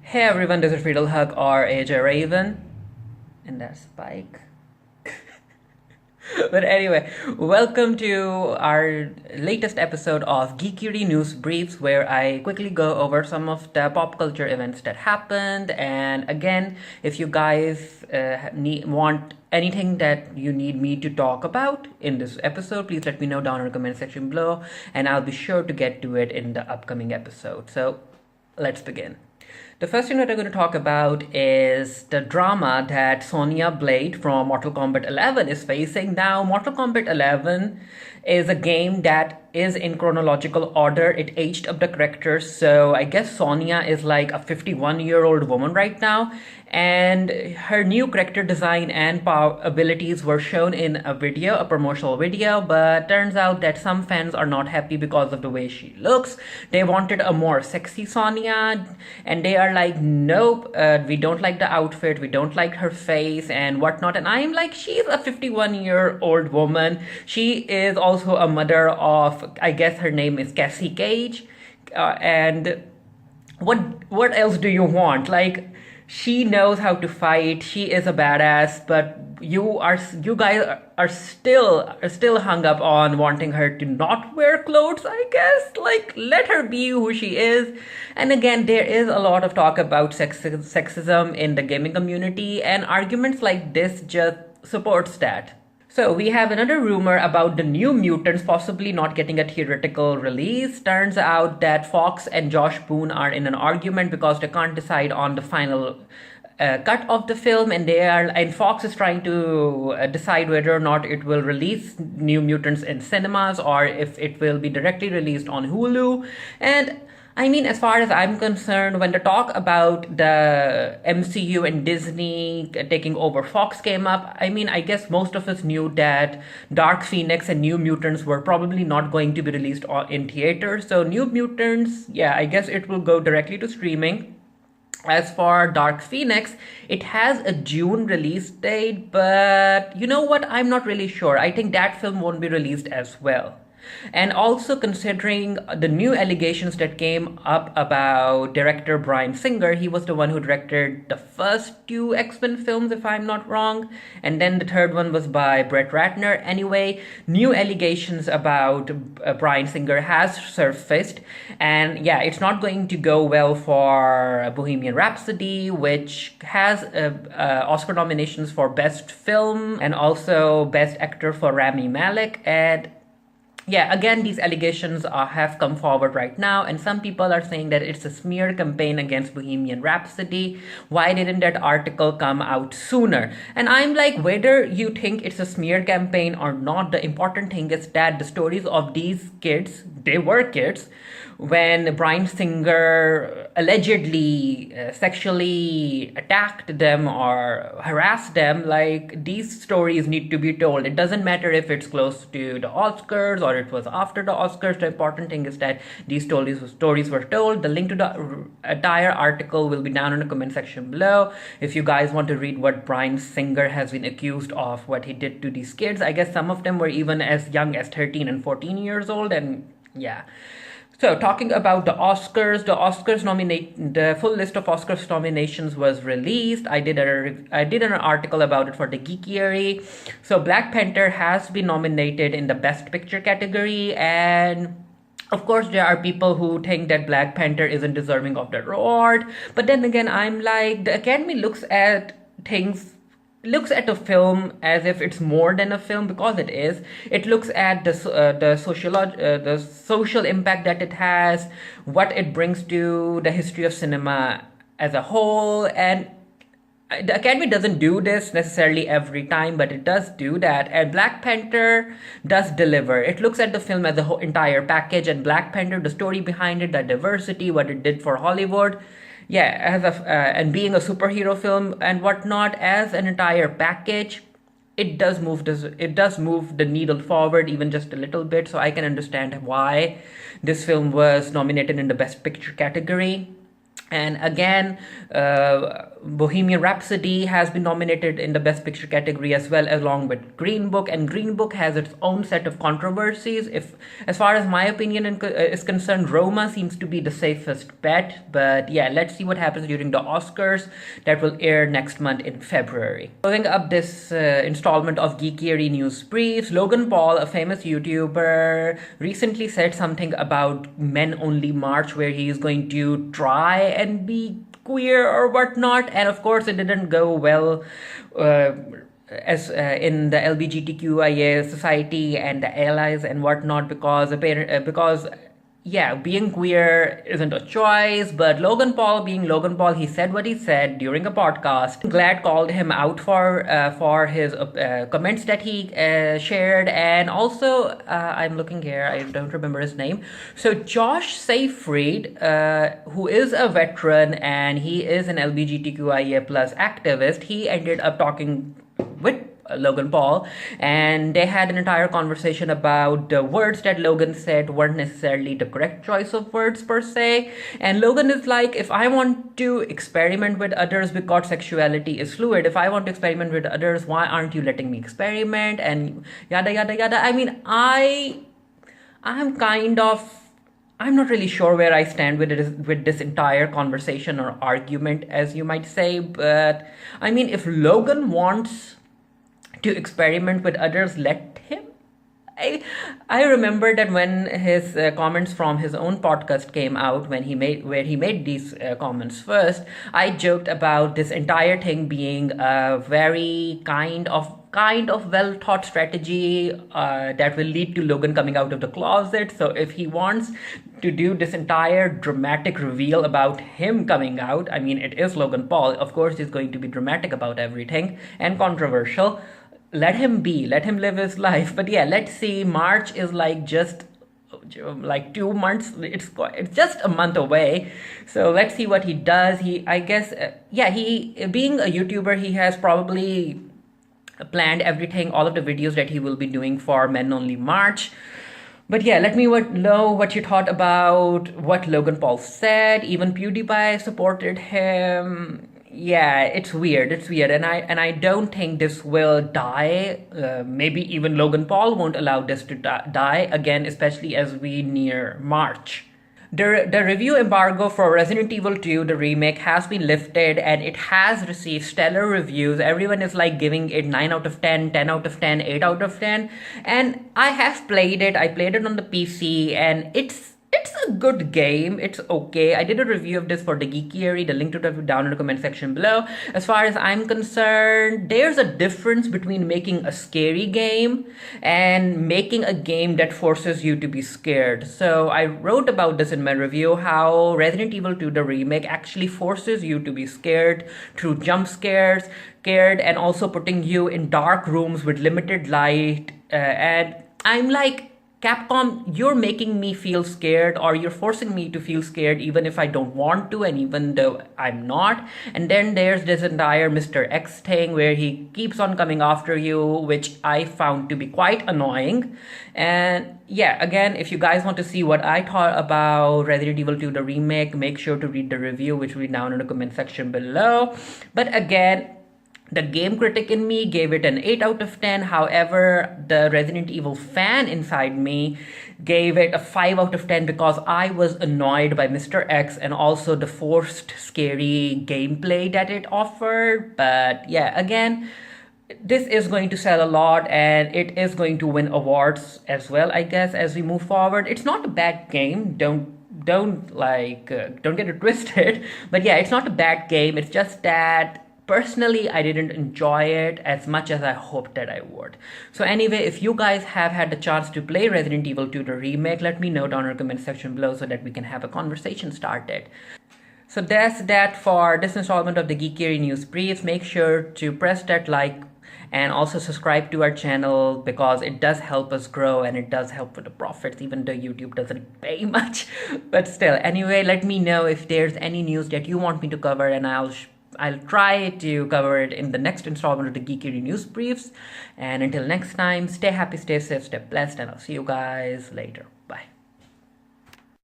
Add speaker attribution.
Speaker 1: Hey everyone, this is Friedel Hug or AJ Raven, and that's Spike. But anyway, welcome to our latest episode of Geekiary News Briefs, where I quickly go over some of the pop culture events that happened. And again, if you guys want anything that you need me to talk about in this episode, please let me know down in the comment section below, and I'll be sure to get to it in the upcoming episode. So let's begin. The first thing that I'm going to talk about is the drama that Sonya Blade from Mortal Kombat 11 is facing. Now, Mortal Kombat 11 is a game that is in chronological order. It aged up the characters, so I guess Sonya is like a 51-year-old woman right now, and her new character design and power abilities were shown in a promotional video, but turns out that some fans are not happy because of the way she looks. They wanted a more sexy Sonya, and they are like, nope, we don't like the outfit, we don't like her face and whatnot. And I'm like, she's a 51-year-old woman. She is also a mother of, I guess her name is Cassie Cage, and what else do you want? Like, she knows how to fight. She is a badass, but you guys are still hung up on wanting her to not wear clothes, I guess. Like, let her be who she is. And again, there is a lot of talk about sexism in the gaming community, and arguments like this just supports that. So we have another rumor about the New Mutants possibly not getting a theatrical release. Turns out that Fox and Josh Boone are in an argument because they can't decide on the final cut of the film, and Fox is trying to decide whether or not it will release New Mutants in cinemas or if it will be directly released on Hulu. And I mean, as far as I'm concerned, when the talk about the MCU and Disney taking over Fox came up, I mean, I guess most of us knew that Dark Phoenix and New Mutants were probably not going to be released in theaters. So New Mutants, yeah, I guess it will go directly to streaming. As for Dark Phoenix, it has a June release date, but you know what? I'm not really sure. I think that film won't be released as well. And also, considering the new allegations that came up about director Bryan Singer, he was the one who directed the first two X-Men films, if I'm not wrong, and then the third one was by Brett Ratner. Anyway, new allegations about Bryan Singer has surfaced, and yeah, it's not going to go well for Bohemian Rhapsody, which has Oscar nominations for Best Film and also Best Actor for Rami Malek. And yeah, again, these allegations have come forward right now, and some people are saying that it's a smear campaign against Bohemian Rhapsody. Why didn't that article come out sooner? And I'm like, whether you think it's a smear campaign or not, the important thing is that the stories of these kids, they were kids, when Bryan Singer allegedly sexually attacked them or harassed them, like, these stories need to be told. It doesn't matter if it's close to the Oscars or it was after the Oscars. The important thing is that these stories were told. The link to the entire article will be down in the comment section below. If you guys want to read what Bryan Singer has been accused of, what he did to these kids, I guess some of them were even as young as 13 and 14 years old, and yeah. So, talking about the full list of Oscars nominations was released. I did an article about it for the Geekiary. So, Black Panther has been nominated in the Best Picture category, and of course, there are people who think that Black Panther isn't deserving of the award. But then again, I'm like, the Academy looks at a film as if it's more than a film, because it is. It looks at the social impact that it has, what it brings to the history of cinema as a whole, and the Academy doesn't do this necessarily every time, but it does do that. And Black Panther does deliver. It looks at the film as a whole entire package, and Black Panther, the story behind it, the diversity, what it did for Hollywood, yeah, and being a superhero film and whatnot, as an entire package, it does move the needle forward even just a little bit. So I can understand why this film was nominated in the Best Picture category. And again, Bohemian Rhapsody has been nominated in the Best Picture category as well, along with Green Book. And Green Book has its own set of controversies. If, as far as my opinion is concerned, Roma seems to be the safest bet. But yeah, let's see what happens during the Oscars that will air next month in February. Following up this installment of Geekiary News Briefs, Logan Paul, a famous YouTuber, recently said something about Men Only March, where he is going to try and be queer or whatnot, and of course it didn't go well as in the LGBTQIA society and the allies and whatnot, because yeah, being queer isn't a choice. But Logan Paul, being Logan Paul, he said what he said during a podcast. Glad called him out for his comments that he shared. And also, I'm looking here, I don't remember his name. So Josh Seyfried, who is a veteran and he is an LGBTQIA plus activist, he ended up talking with Logan Paul, and they had an entire conversation about the words that Logan said weren't necessarily the correct choice of words per se. And Logan is like, if I want to experiment with others, because sexuality is fluid, if I want to experiment with others, why aren't you letting me experiment, and yada yada yada. I mean, I'm not really sure where I stand with this entire conversation or argument, as you might say. But I mean, if Logan wants to experiment with others, let him. I remember that when his comments from his own podcast came out, where he made these comments first, I joked about this entire thing being a very kind of well thought strategy that will lead to Logan coming out of the closet. So if he wants to do this entire dramatic reveal about him coming out, I mean, it is Logan Paul, of course he's going to be dramatic about everything and controversial. Let him be, let him live his life. But yeah, let's see. March is like just like 2 months. It's just a month away. So let's see what he does. I guess, he, being a YouTuber, he has probably planned everything, all of the videos that he will be doing for Men Only March. But yeah, let me know what you thought about what Logan Paul said. Even PewDiePie supported him. Yeah, it's weird, and I don't think this will die. Maybe even Logan Paul won't allow this to die again, especially as we near March. The review embargo for Resident Evil 2, the remake, has been lifted, and it has received stellar reviews. Everyone is like giving it 9 out of 10, 10 out of 10, 8 out of 10. And I have played it. I played it on the PC, and it's a good game. It's okay. I did a review of this for the Geekiary. The link to it down in the comment section below. As far as I'm concerned, there's a difference between making a scary game and making a game that forces you to be scared. So I wrote about this in my review, how Resident Evil 2, the remake, actually forces you to be scared through jump scares, and also putting you in dark rooms with limited light. And I'm like, Capcom, you're making me feel scared, or you're forcing me to feel scared even if I don't want to, and even though I'm not. And then there's this entire Mr. X thing where he keeps on coming after you, which I found to be quite annoying. And yeah, again, if you guys want to see what I thought about Resident Evil 2, the remake, make sure to read the review, which will be down in the comment section below. But again, the game critic in me gave it an 8 out of 10. However, the Resident Evil fan inside me gave it a 5 out of 10 because I was annoyed by Mr. X and also the forced, scary gameplay that it offered. But yeah, again, this is going to sell a lot, and it is going to win awards as well, I guess, as we move forward. It's not a bad game. Don't get it twisted. But yeah, it's not a bad game. It's just that personally, I didn't enjoy it as much as I hoped that I would. So anyway, if you guys have had the chance to play Resident Evil 2, the remake, let me know down in the comment section below so that we can have a conversation started. So that's that for this installment of the Geekiary News Briefs. Make sure to press that like and also subscribe to our channel, because it does help us grow and it does help with the profits, even though YouTube doesn't pay much. But still, anyway, let me know if there's any news that you want me to cover, and I'll try to cover it in the next installment of the Geekiary News Briefs. And until next time, stay happy, stay safe, stay blessed, and I'll see you guys later.